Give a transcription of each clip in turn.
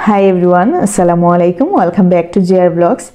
Hi everyone, Assalamualaikum. Welcome back to JR Vlogs.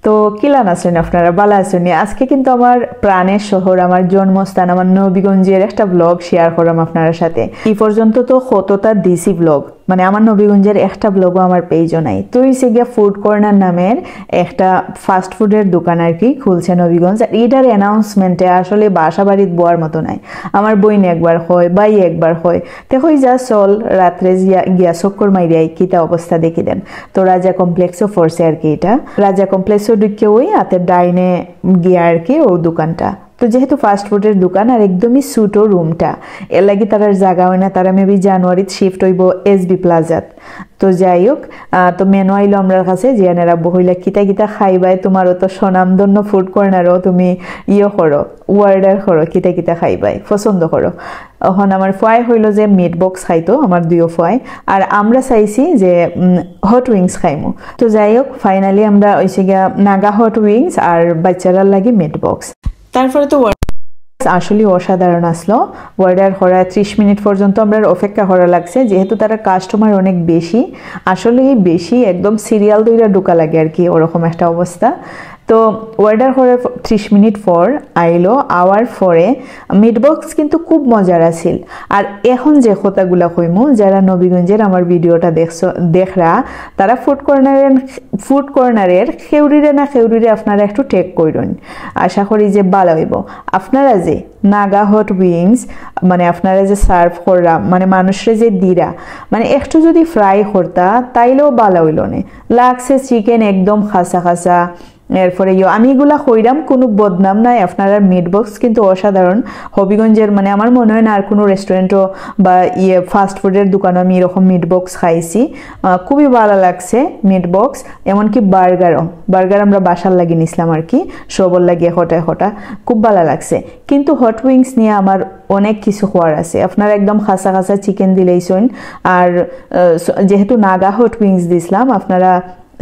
তো কিলান আছেন আপনারা ভালো আছেন আজকে কিন্তু আমার প্রাণের শহর আমার জন্মস্থান আমার নবীগঞ্জের একটা ব্লগ শেয়ার করলাম আপনাদের সাথে এই পর্যন্ত তো কতটা দিছি ব্লগ মানে আমার নবীগঞ্জের একটা ব্লগও আমার পেজও নাই তো হইছে গিয়া ফুড কর্নার নামের একটা ফাস্ট ফুডের দোকান আর কি খুলছে নবীগঞ্জ আর এটার অ্যানাউন্সমেন্টে আসলে বাসা বাড়িত বোয়ার মতো নাই আমার বইন একবার হয় বাই একবার হয় দেখো যা চল রাত্রে গিয়া চক্কর মাইরিয়াই কিতা অবস্থা দেখি দেন তো রাজা কমপ্লেক্সও ফোরছে আর কি এটা রাজা কমপ্লেক্স ঢুকে ওই হাতের ডাইনে গিয়া আর কি ও দোকানটা তো যেহেতু ফাস্ট ফুডের দোকান আর একদমই ছোট রুমটা এর লাগি তার জায়গা হয় না তারা মেবি জানুয়ারিতে শিফট হইব এসবি প্লাজাত তো যাই হোক তো মেনু আইলো আমার কাছে জিয়ানেরা বহিলা কিতা কিতা খাইবাই তোমারও তো স্বনামধন্য ফুড কর্নারও তুমি করো অর্ডার করো কিতা কিতা খাইবাই পছন্দ করো এখন আমার ফ্রাই হইলো যে মিট বক্স খাইতো আমার দুইও ফ্রাই আর আমরা চাইছি যে হট উইংস খাইমু তো যাই হোক ফাইনালি আমরা হইছে গিয়া নাগা হট উইংস আর বাচ্চারার লাগি মিট বক্স তারপরে তো আসলে অসাধারণ আসলো অর্ডার করা 30 মিনিট পর্যন্ত আমরা অপেক্ষা করা লাগছে যেহেতু তারা কাস্টমার অনেক বেশি আসলে বেশি একদম সিরিয়াল দইরা ঢোকা লাগে আর কি ওরকম একটা অবস্থা তো অর্ডার করার 30 মিনিট পর আইলো আওয়ার পরে মিট বক্স কিন্তু খুব মজার আছিল আর এখন যে কথাগুলা কইমু যারা নবীগঞ্জের আমার ভিডিওটা দেখরা তারা ফুড কর্নারের খেউরিরে না খেউরিরে আপনারা একটু টেক কইরুন আশা করি যে ভালো হইব আপনারা যে নাগা হট উইংস মানে আপনারা যে সার্ভ কররা মানে মানুষরে যে দিরা মানে একটু যদি ফ্রাই করতা তাইলেও ভালো হইল না লাগছে চিকেন একদম খাসা খাসা এরপরে আমি এগুলা কইরাম কোনো বদনাম নাই আপনারা মিট বক্স কিন্তু অসাধারণ হবিগঞ্জের মানে আমার মনে হয় না আর কোনো রেস্টুরেন্টও বা ফাস্ট ফুডের দোকানে আমি এরকম মিট বক্স খাইছি খুবই ভালো লাগছে মিট বক্স এমনকি বার্গার আমরা বাসার লাগিয়ে নিছিলাম আর কি সবর লাগিয়ে হটা খুব ভালো লাগছে কিন্তু হট উইংস নিয়ে আমার অনেক কিছু খাওয়ার আছে আপনারা একদম খাসা খাসা চিকেন দিলেইছেন আর যেহেতু নাগা হট উইংস দিছিলাম আপনারা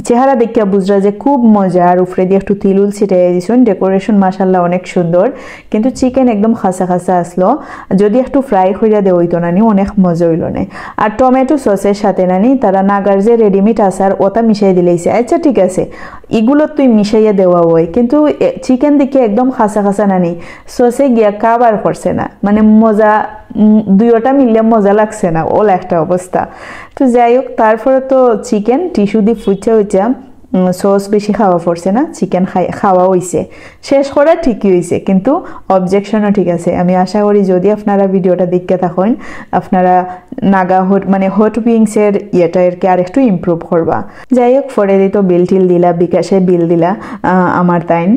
চেহারা দেখিয়া বুঝরা যে খুব মজা আর উপরে দিয়ে একটু তিলুল ছিটাই দিয়েছেন ডেকোরেশন মাশাআল্লাহ অনেক সুন্দর কিন্তু চিকেন একদম খাসা খাসা আসলো যদি একটু ফ্রাই হইয়া দেওয়া হইতো নানি অনেক মজা হইল না আর টমেটো সসের সাথে নানি তারা নাগার যে রেডিমেড আসার ওটা মিশাই দিলেইছে আচ্ছা ঠিক আছে এগুলো তুই মিশাইয়া দেওয়া হয় কিন্তু চিকেন দেখে একদম খাসা খাসা নানি সসে গিয়া কাবার করছে না মানে মজা দুইটা মিললে মজা লাগছে না ওল একটা অবস্থা তো যাই হোক তারপরে তো চিকেন টিস্যু দিয়ে ফুচা হইছা সস বেশি খাওয়া পড়ছে না চিকেন খাওয়া হইছে শেষ করা ঠিকই হইছে কিন্তু অবজেকশনও ঠিক আছে আমি আশা করি যদি আপনারা ভিডিওটা দেখতে থাকেন আপনারা নাগা হট মানে হট উইংস এর ইয়েটা এর আর একটু ইমপ্রুভ করবা যাই হোক পরে দিত বিল টিল দিলা বিকাশে বিল দিলা আমার তাইন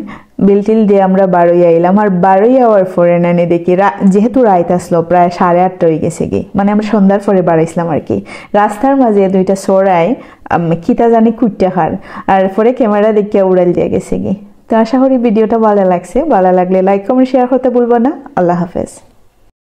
বিলটিল দিয়ে আমরা বারোই আইলাম আর বারোই আওয়ার পরে নানি দেখি যেহেতু রাইত আসলো প্রায় 8:30 হয়ে গেছে কি মানে আমরা সন্ধ্যার পরে বাড়াইছিলাম আর কি রাস্তার মাঝে দুইটা চড়াই কিতা জানি কুটটা খার আর পরে ক্যামেরা দেখিয়া উড়াল দিয়ে গেছে কি তো আশা করি ভিডিওটা ভালো লাগছে ভালো লাগলে লাইক কমেন্ট শেয়ার করতে ভুলবো না আল্লাহ হাফেজ